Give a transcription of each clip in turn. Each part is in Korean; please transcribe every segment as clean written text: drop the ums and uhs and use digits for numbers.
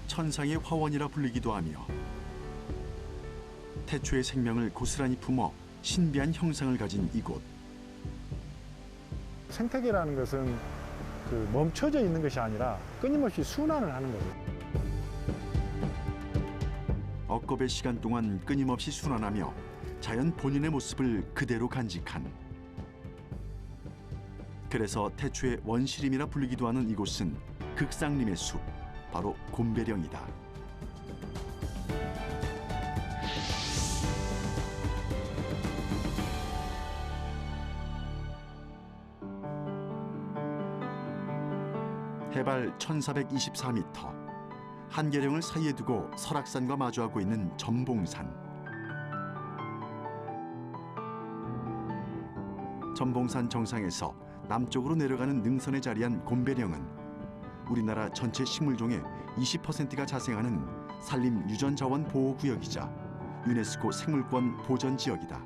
천상의 화원이라 불리기도 하며 태초의 생명을 고스란히 품어 신비한 형상을 가진 이곳. 생태계라는 것은 멈춰져 있는 것이 아니라 끊임없이 순환을 하는 거죠. 억겁의 시간 동안 끊임없이 순환하며 자연 본연의 모습을 그대로 간직한. 그래서 태초의 원시림이라 불리기도 하는 이곳은 극상림의 숲, 바로 곰배령이다. 해발 1424m. 한계령을 사이에 두고 설악산과 마주하고 있는 전봉산. 전봉산 정상에서 남쪽으로 내려가는 능선에 자리한 곰배령은 우리나라 전체 식물종의 20%가 자생하는 산림유전자원보호구역이자 유네스코 생물권 보전지역이다.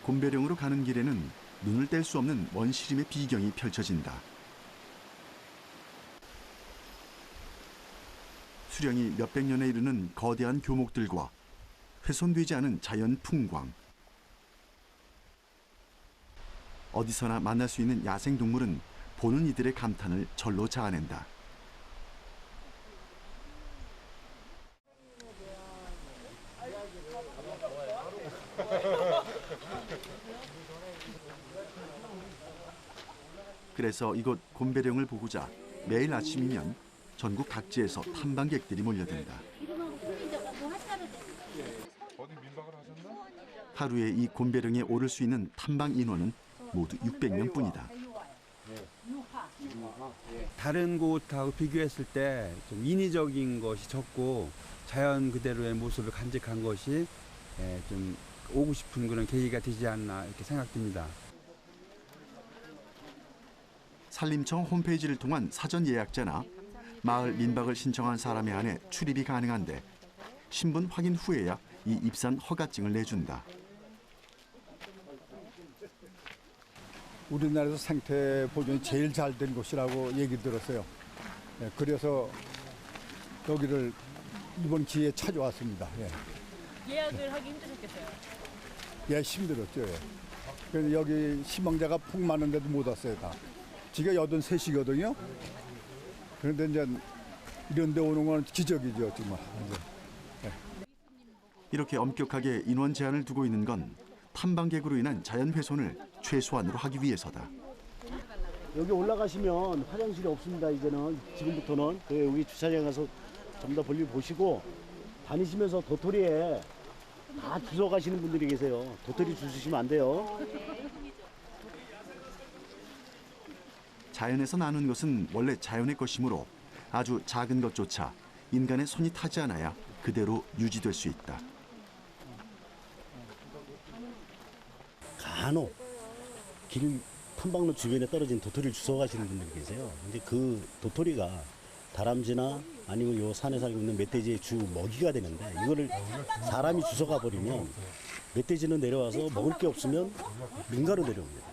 곰배령으로 가는 길에는 눈을 뗄 수 없는 원시림의 비경이 펼쳐진다. 수령이 몇백 년에 이르는 거대한 교목들과 훼손되지 않은 자연 풍광. 어디서나 만날 수 있는 야생동물은 보는 이들의 감탄을 절로 자아낸다. 그래서 이곳 곰배령을 보고자 매일 아침이면 전국 각지에서 탐방객들이 몰려든다. 하루에 이 곰배령에 오를 수 있는 탐방 인원은 모두 600명뿐이다. 다른 곳하고 비교했을 때 좀 인위적인 것이 적고 자연 그대로의 모습을 간직한 것이 좀 오고 싶은 그런 계기가 되지 않나 이렇게 생각됩니다. 산림청 홈페이지를 통한 사전 예약자나 마을 민박을 신청한 사람에 한해 출입이 가능한데 신분 확인 후에야 이 입산 허가증을 내준다. 우리나라에서 생태 보존이 제일 잘 된 곳이라고 얘기 들었어요. 그래서 여기를 이번 기회에 찾아왔습니다. 예약을 하기 힘드셨겠어요? 힘들었죠. 그래서 여기 희망자가 폭 많은데도 못 왔어요, 다. 지가 83시거든요. 그런데 이제 이런 데 오는 건 기적이죠, 정말. 이렇게 엄격하게 인원 제한을 두고 있는 건 탐방객으로 인한 자연 훼손을 최소한으로 하기 위해서다. 여기 올라가시면 화장실이 없습니다. 이제는 지금부터는 여기 주차장에 가서 좀 더 볼일 보시고 다니시면서 도토리에 다 주워 가시는 분들이 계세요. 도토리 주우시면 안 돼요. 자연에서 나는 것은 원래 자연의 것이므로 아주 작은 것조차 인간의 손이 타지 않아야 그대로 유지될 수 있다. 간혹 길 탐방로 주변에 떨어진 도토리를 주워 가시는 분들이 계세요. 근데 그 도토리가 다람쥐나 아니면 요 산에 살고 있는 멧돼지의 주 먹이가 되는데 이거를 사람이 주워가 버리면 멧돼지는 내려와서 먹을 게 없으면 민가로 내려옵니다.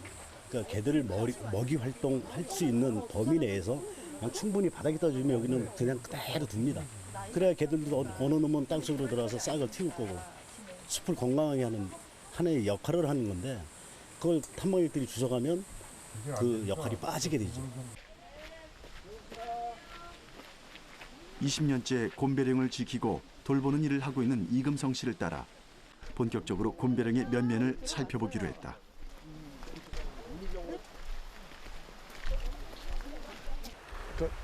그러니까 개들을 먹이 활동할 수 있는 범위 내에서 그냥 충분히 바닥에 떠주면 여기는 그냥 그대로 둡니다. 그래야 개들도 어느 놈은 땅속으로 들어가서 싹을 틔울 거고 숲을 건강하게 하는 하나의 역할을 하는 건데 그걸 탐방객들이 주워가면 그 역할이 빠지게 되죠. 20년째 곰배령을 지키고 돌보는 일을 하고 있는 이금성 씨를 따라 본격적으로 곰배령의 면면을 살펴보기로 했다.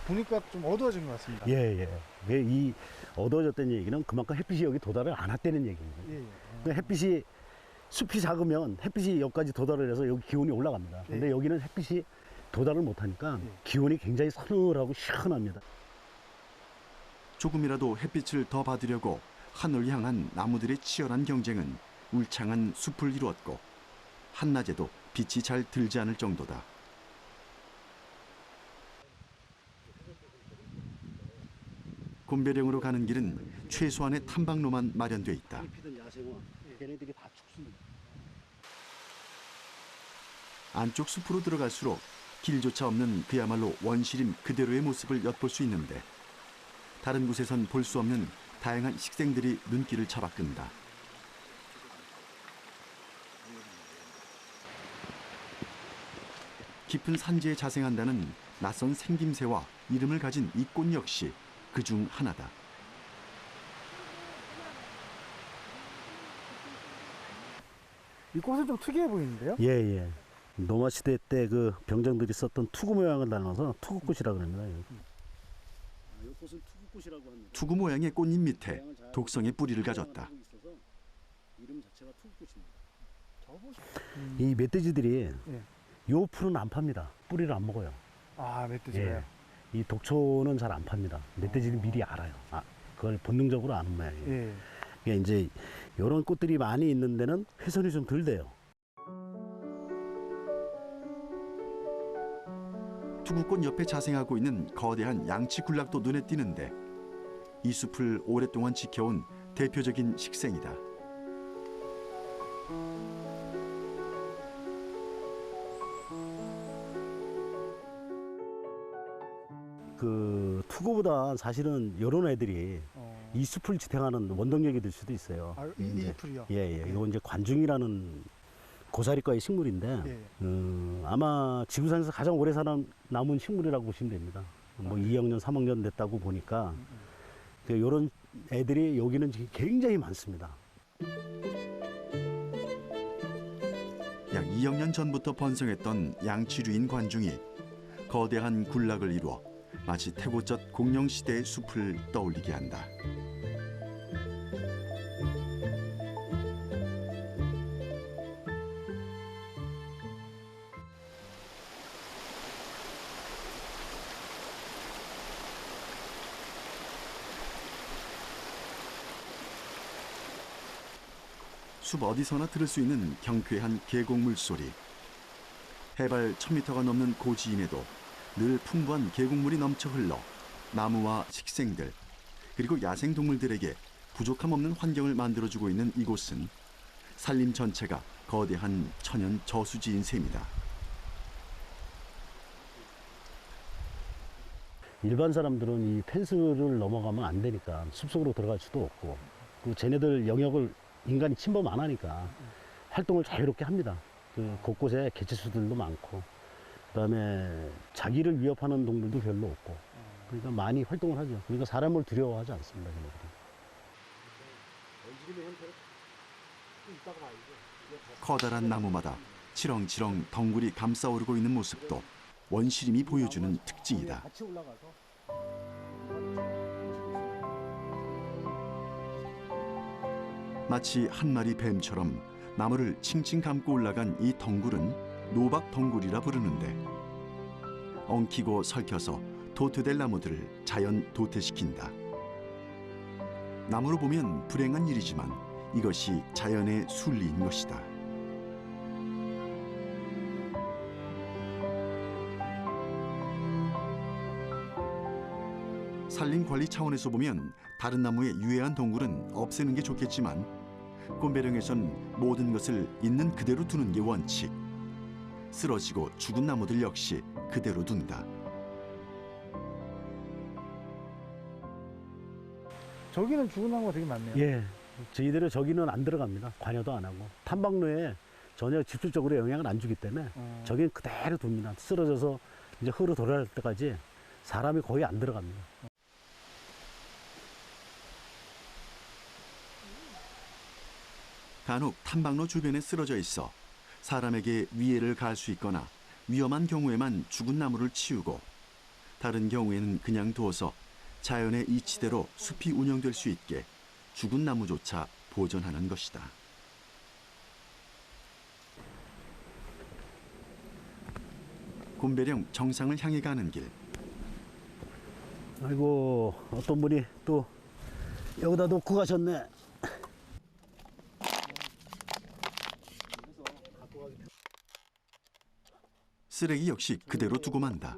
보니까 좀 어두워진 것 같습니다. 이 어두워졌다는 얘기는 그만큼 햇빛이 여기 도달을 안 했다는 얘기입니다. 햇빛이 숲이 작으면 햇빛이 여기까지 도달을 해서 여기 기온이 올라갑니다. 근데 여기는 햇빛이 도달을 못하니까 기온이 굉장히 서늘하고 시원합니다. 조금이라도 햇빛을 더 받으려고 하늘을 향한 나무들의 치열한 경쟁은 울창한 숲을 이루었고 한낮에도 빛이 잘 들지 않을 정도다. 곰배령으로 가는 길은 최소한의 탐방로만 마련돼 있다. 피던 야생화, 걔네들이 다 죽습니다. 안쪽 숲으로 들어갈수록 길조차 없는 그야말로 원시림 그대로의 모습을 엿볼 수 있는데 다른 곳에선 볼 수 없는 다양한 식생들이 눈길을 잡아끈다. 깊은 산지에 자생한다는 낯선 생김새와 이름을 가진 이 꽃 역시 그중 하나다. 이 꽃은 좀 특이해 보이는데요? 예, 예. 노마 시대 때 그 병정들이 썼던 투구 모양을 닮아서 투구꽃이라고 합니다. 이 꽃은 투구꽃이라고 합니다. 투구 모양의 꽃잎 밑에 독성의 뿌리를 가졌다. 이름 자체가 투구꽃입니다. 이 멧돼지들이 예. 요 풀은 안 팝니다. 뿌리를 안 먹어요. 아, 멧돼지가요? 이 독초는 잘 안 팝니다. 멧돼지는 미리 알아요. 그걸 본능적으로 아는 모양이에요. 예. 그러니까 이제 이런 꽃들이 많이 있는 데는 훼손이 좀 덜 돼요. 투구꽃 옆에 자생하고 있는 거대한 양치 군락도 눈에 띄는데 이 숲을 오랫동안 지켜온 대표적인 식생이다. 그 투구보다 사실은 이런 애들이 이 숲을 지탱하는 원동력이 될 수도 있어요. 아, 이 풀이요? 예, 예. 이거 이제 관중이라는 고사리과의 식물인데 예. 아마 지구상에서 가장 오래 남은 식물이라고 보시면 됩니다. 뭐 2억 년, 3억 년 됐다고 보니까 이런 애들이 여기는 지금 굉장히 많습니다. 약 2억 년 전부터 번성했던 양치류인 관중이 거대한 군락을 이루어 마치 태고젓 공룡시대의 숲을 떠올리게 한다. 숲 어디서나 들을 수 있는 경쾌한 계곡 물소리. 해발 1000m가 넘는 고지임에도 늘 풍부한 계곡물이 넘쳐 흘러 나무와 식생들 그리고 야생 동물들에게 부족함 없는 환경을 만들어주고 있는 이곳은 산림 전체가 거대한 천연 저수지인 셈이다. 일반 사람들은 이 펜스를 넘어가면 안 되니까 숲속으로 들어갈 수도 없고 그 쟤네들 영역을 인간이 침범 안 하니까 활동을 자유롭게 합니다. 그 곳곳에 개체수들도 많고 그다음에 자기를 위협하는 동물도 별로 없고 그러니까 많이 활동을 하죠. 그러니까 사람을 두려워하지 않습니다. 커다란 나무마다 치렁치렁 덩굴이 감싸오르고 있는 모습도 원시림이 보여주는 특징이다. 같이 올라가서 마치 한 마리 뱀처럼 나무를 칭칭 감고 올라간 이 덩굴은 노박 덩굴이라 부르는데 엉키고 설켜서 도태될 나무들을 자연 도태시킨다. 나무로 보면 불행한 일이지만 이것이 자연의 순리인 것이다. 산림 관리 차원에서 보면 다른 나무의 유해한 덩굴은 없애는 게 좋겠지만 꼼배령에선 모든 것을 있는 그대로 두는 게 원칙. 쓰러지고 죽은 나무들 역시 그대로 둔다. 저기는 죽은 나무가 되게 많네요. 예, 저희들은 저기는 안 들어갑니다. 관여도 안 하고 탐방로에 전혀 직접적으로 영향을 안 주기 때문에 저기는 그대로 둡니다. 쓰러져서 이제 흐르 돌아갈 때까지 사람이 거의 안 들어갑니다. 간혹 탐방로 주변에 쓰러져 있어 사람에게 위해를 가할 수 있거나 위험한 경우에만 죽은 나무를 치우고 다른 경우에는 그냥 두어서 자연의 이치대로 숲이 운영될 수 있게 죽은 나무조차 보존하는 것이다. 곰배령 정상을 향해 가는 길. 아이고 어떤 분이 또 여기다 놓고 가셨네. 쓰레기 역시 그대로 두고 만다.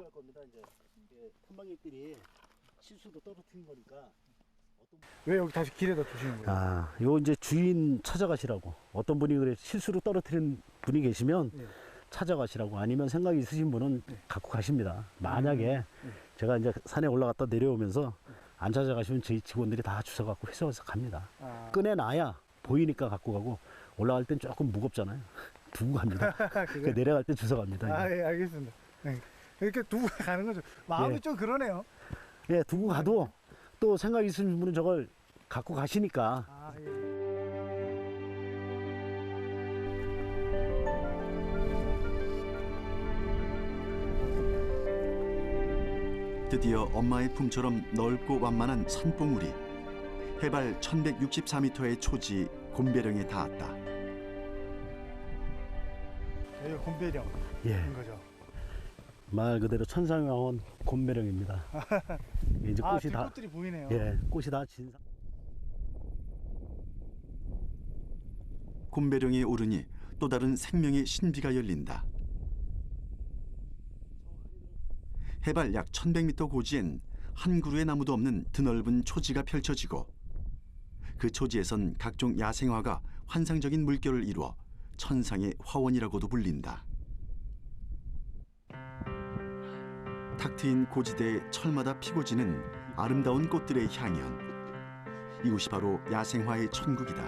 탐방객들이 실수로 떨어뜨린 거니까. 왜 여기 다시 길에다 두시는 거예요? 요 이제 주인 찾아가시라고. 어떤 분이 그래 실수로 떨어뜨린 분이 계시면 찾아가시라고 아니면 생각이 있으신 분은 갖고 가십니다. 만약에 제가 이제 산에 올라갔다 내려오면서 안 찾아가시면 저희 직원들이 다 주워 갖고 회수해서 갑니다. 꺼내놔야 보이니까 갖고 가고 올라갈 땐 조금 무겁잖아요. 두고 갑니다. 그 내려갈 때 주워 갑니다. 예, 알겠습니다. 네. 이렇게 두고 가는 거죠. 마음이 예. 좀 그러네요. 예, 두고 가도 또 생각 있으신 분은 저걸 갖고 가시니까 예. 드디어 엄마의 품처럼 넓고 완만한 산봉우리. 해발 1164m의 초지 곰배령에 닿았다. 여기가 곰배령. 예, 인 거죠. 말 그대로 천상왕원 곰배령입니다. 이제 꽃이 다 들꽃들이 보이네요. 예, 꽃이 다 진상. 곰배령에 오르니 또 다른 생명의 신비가 열린다. 해발 약 1100m 고지엔 한 그루의 나무도 없는 드넓은 초지가 펼쳐지고 그 초지에선 각종 야생화가 환상적인 물결을 이루어 천상의 화원이라고도 불린다. 탁 트인 고지대에 철마다 피고 지는 아름다운 꽃들의 향연. 이곳이 바로 야생화의 천국이다.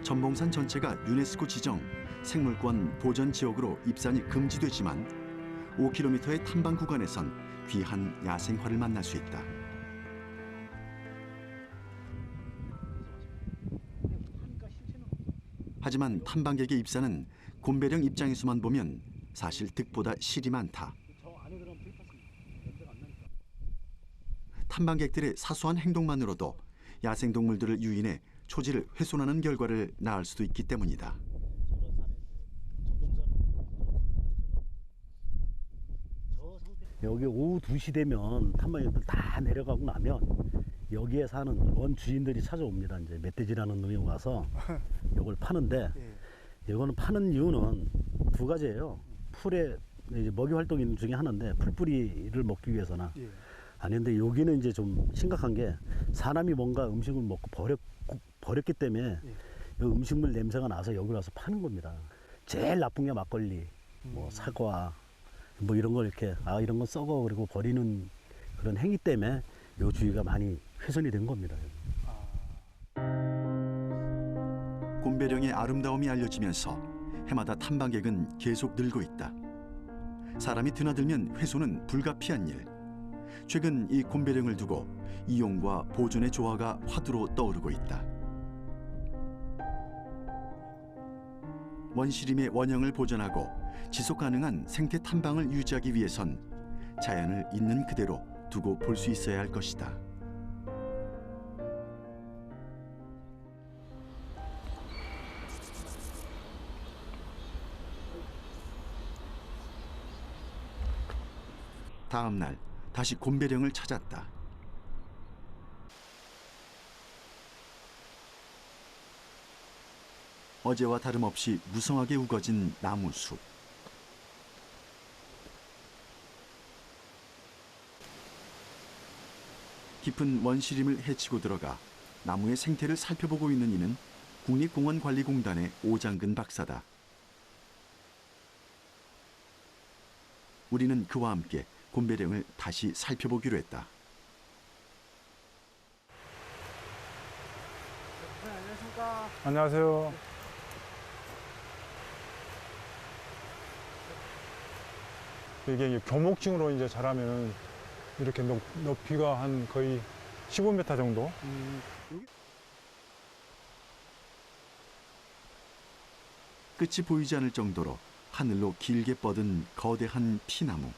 전봉산 전체가 유네스코 지정 생물권 보전 지역으로 입산이 금지되지만 5km의 탐방 구간에선 귀한 야생화를 만날 수 있다. 하지만 탐방객의 입산은 곰배령 입장에서만 보면 사실 득보다 실이 많다. 탐방객들의 사소한 행동만으로도 야생동물들을 유인해 초지를 훼손하는 결과를 낳을 수도 있기 때문이다. 여기 오후 2시 되면 탐방객들 다 내려가고 나면 여기에 사는 원 주인들이 찾아옵니다. 이제 멧돼지라는 놈이 와서 이걸 파는데 이거는 파는 이유는 두 가지예요. 풀에 이제 먹이 활동 중에 하나인데 풀뿌리를 먹기 위해서나 아닌데 여기는 이제 좀 심각한 게 사람이 뭔가 음식을 먹고 버렸기 때문에 이 음식물 냄새가 나서 여기 와서 파는 겁니다. 제일 나쁜 게 막걸리, 뭐 사과, 뭐 이런 걸 이렇게 이런 건 썩어 그리고 버리는 그런 행위 때문에 요 주위가 많이 훼손이 된 겁니다. 곰배령의 아름다움이 알려지면서 해마다 탐방객은 계속 늘고 있다. 사람이 드나들면 훼손은 불가피한 일. 최근 이 곰배령을 두고 이용과 보존의 조화가 화두로 떠오르고 있다. 원시림의 원형을 보존하고 지속 가능한 생태 탐방을 유지하기 위해선 자연을 있는 그대로 두고 볼 수 있어야 할 것이다. 다음 날 다시 곰배령을 찾았다. 어제와 다름없이 무성하게 우거진 나무숲. 깊은 원시림을 헤치고 들어가 나무의 생태를 살펴보고 있는 이는 국립공원관리공단의 오장근 박사다. 우리는 그와 함께 곰배령을 다시 살펴보기로 했다. 안녕하십니까. 안녕하세요. 이게 교목층으로 이제 자라면 이렇게 높이가 한 거의 15m 정도. 끝이 보이지 않을 정도로 하늘로 길게 뻗은 거대한 피나무.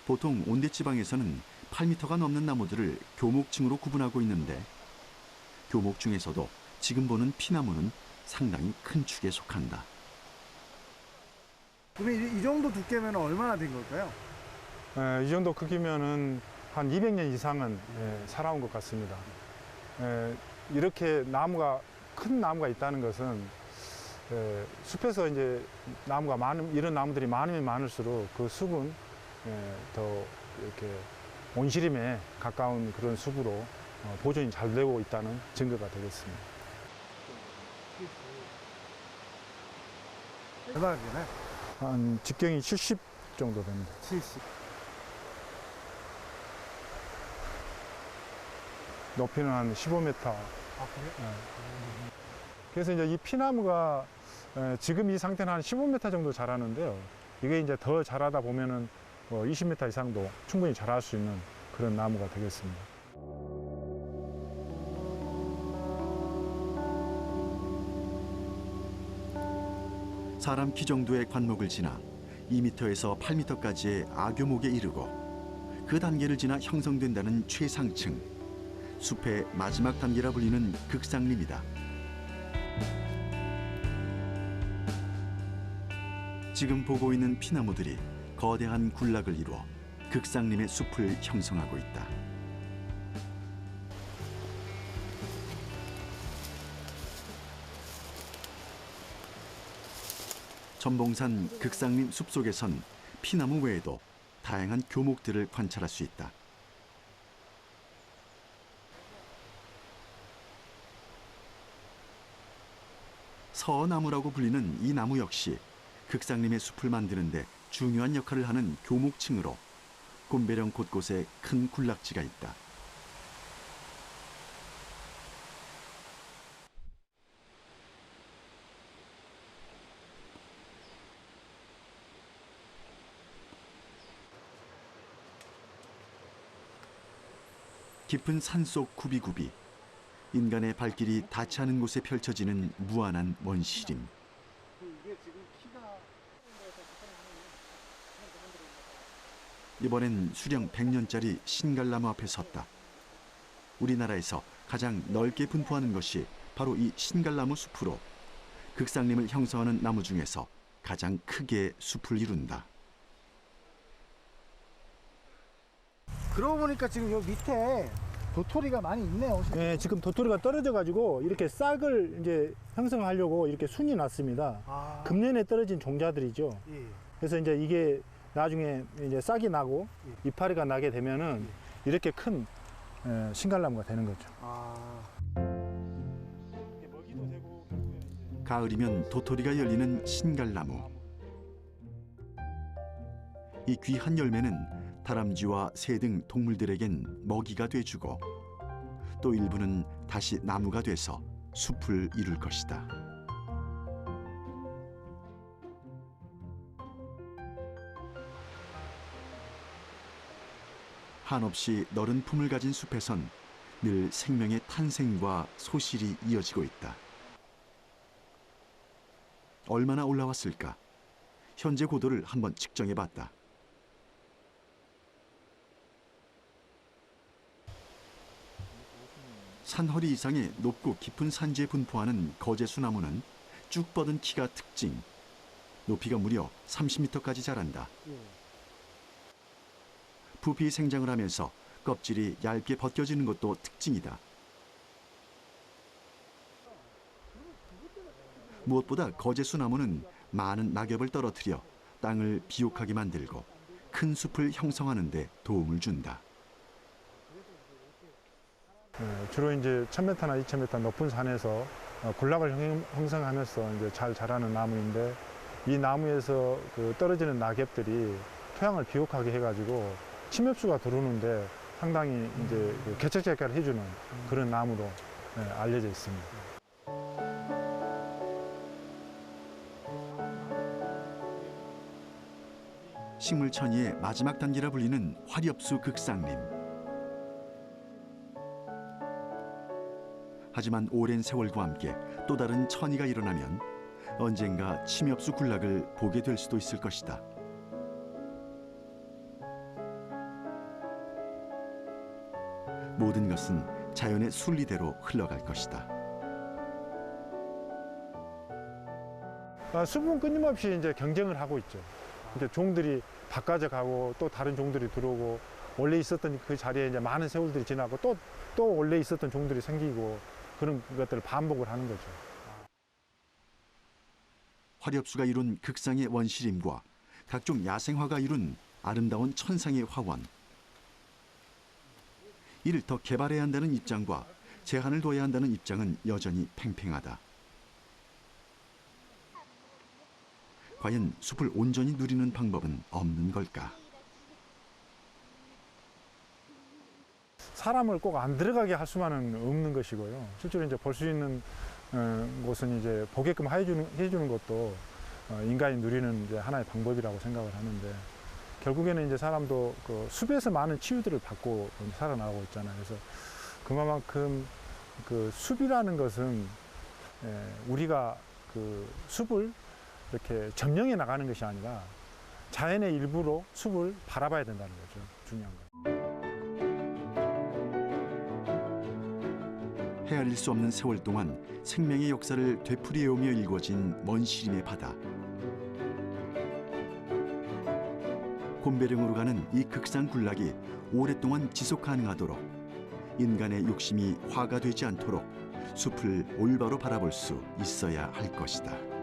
보통 온대지방에서는 8m가 넘는 나무들을 교목층으로 구분하고 있는데 교목 중에서도 지금 보는 피나무는 상당히 큰 축에 속한다. 그러면 이 정도 두께면 얼마나 된 걸까요? 이 정도 크기면은 한 200년 이상은 살아온 것 같습니다. 이렇게 큰 나무가 있다는 것은 숲에서 이제 이런 나무들이 많으면 많을수록 그 숲은 더 이렇게 온시림에 가까운 그런 숲으로 보존이 잘 되고 있다는 증거가 되겠습니다. 얼마나 되나요? 한 직경이 70 정도 됩니다. 70. 높이는 한 15m. 아, 그래요? 그래서 이제 이 피나무가 지금 이 상태는 한 15m 정도 자라는데요. 이게 이제 더 자라다 보면은 20m 이상도 충분히 자랄 수 있는 그런 나무가 되겠습니다. 사람 키 정도의 관목을 지나 2m에서 8m까지의 아교목에 이르고 그 단계를 지나 형성된다는 최상층, 숲의 마지막 단계라 불리는 극상림이다. 지금 보고 있는 피나무들이 거대한 군락을 이루어 극상림의 숲을 형성하고 있다. 전봉산 극상림 숲속에선 피나무 외에도 다양한 교목들을 관찰할 수 있다. 서나무라고 불리는 이 나무 역시 극상림의 숲을 만드는 데 중요한 역할을 하는 교목층으로 곤배령 곳곳에 큰 군락지가 있다. 깊은 산속 구비구비, 인간의 발길이 닿지 않은 곳에 펼쳐지는 무한한 원시림. 이번엔 수령 100년짜리 신갈나무 앞에 섰다. 우리나라에서 가장 넓게 분포하는 것이 바로 이 신갈나무 숲으로 극상림을 형성하는 나무 중에서 가장 크게 숲을 이룬다. 그러고 보니까 지금 요 밑에 도토리가 많이 있네요. 네, 지금 도토리가 떨어져 가지고 이렇게 싹을 이제 형성하려고 이렇게 순이 났습니다. 아, 금년에 떨어진 종자들이죠. 예. 그래서 이제 이게 나중에 이제 싹이 나고 이파리가 나게 되면은 이렇게 큰 신갈나무가 되는 거죠. 아, 가을이면 도토리가 열리는 신갈나무. 이 귀한 열매는 다람쥐와 새 등 동물들에겐 먹이가 돼주고 또 일부는 다시 나무가 돼서 숲을 이룰 것이다. 한없이 너른 품을 가진 숲에선 늘 생명의 탄생과 소실이 이어지고 있다. 얼마나 올라왔을까? 현재 고도를 한번 측정해봤다. 산허리 이상의 높고 깊은 산지에 분포하는 거제수나무는 쭉 뻗은 키가 특징. 높이가 무려 30m까지 자란다. 부피 생장을 하면서 껍질이 얇게 벗겨지는 것도 특징이다. 무엇보다 거제수나무는 많은 낙엽을 떨어뜨려 땅을 비옥하게 만들고 큰 숲을 형성하는 데 도움을 준다. 주로 이제 1000m나 2000m 높은 산에서 군락을 형성하면서 이제 잘 자라는 나무인데 이 나무에서 그 떨어지는 낙엽들이 토양을 비옥하게 해가지고 침엽수가 들어오는데 상당히 이제 그 개척 역할을 해주는 그런 나무로 알려져 있습니다. 식물천이의 마지막 단계라 불리는 화렵수 극상림. 하지만 오랜 세월과 함께 또 다른 천이가 일어나면 언젠가 침엽수 군락을 보게 될 수도 있을 것이다. 모든 것은 자연의 순리대로 흘러갈 것이다. 숲은 끊임없이 이제 경쟁을 하고 있죠. 이제 종들이 바꿔져 가고 또 다른 종들이 들어오고 원래 있었던 그 자리에 이제 많은 세월들이 지나고 또 원래 있었던 종들이 생기고 그런 것들을 반복을 하는 거죠. 화렵수가 이룬 극상의 원시림과 각종 야생화가 이룬 아름다운 천상의 화원. 이를 더 개발해야 한다는 입장과 제한을 둬야 한다는 입장은 여전히 팽팽하다. 과연 숲을 온전히 누리는 방법은 없는 걸까? 사람을 꼭 안 들어가게 할 수만은 없는 것이고요. 실제로 이제 볼 수 있는 곳은 이제 보게끔 해주는 것도 인간이 누리는 이제 하나의 방법이라고 생각을 하는데, 결국에는 이제 사람도 그 숲에서 많은 치유들을 받고 살아나가고 있잖아요. 그래서 그만큼 그 숲이라는 것은 우리가 그 숲을 이렇게 점령해 나가는 것이 아니라 자연의 일부로 숲을 바라봐야 된다는 거죠. 중요한 거. 헤아릴 수 없는 세월 동안 생명의 역사를 되풀이해오며 일궈진 먼 시림의 바다. 곰배령으로 가는 이 극상 군락이 오랫동안 지속 가능하도록 인간의 욕심이 화가 되지 않도록 숲을 올바로 바라볼 수 있어야 할 것이다.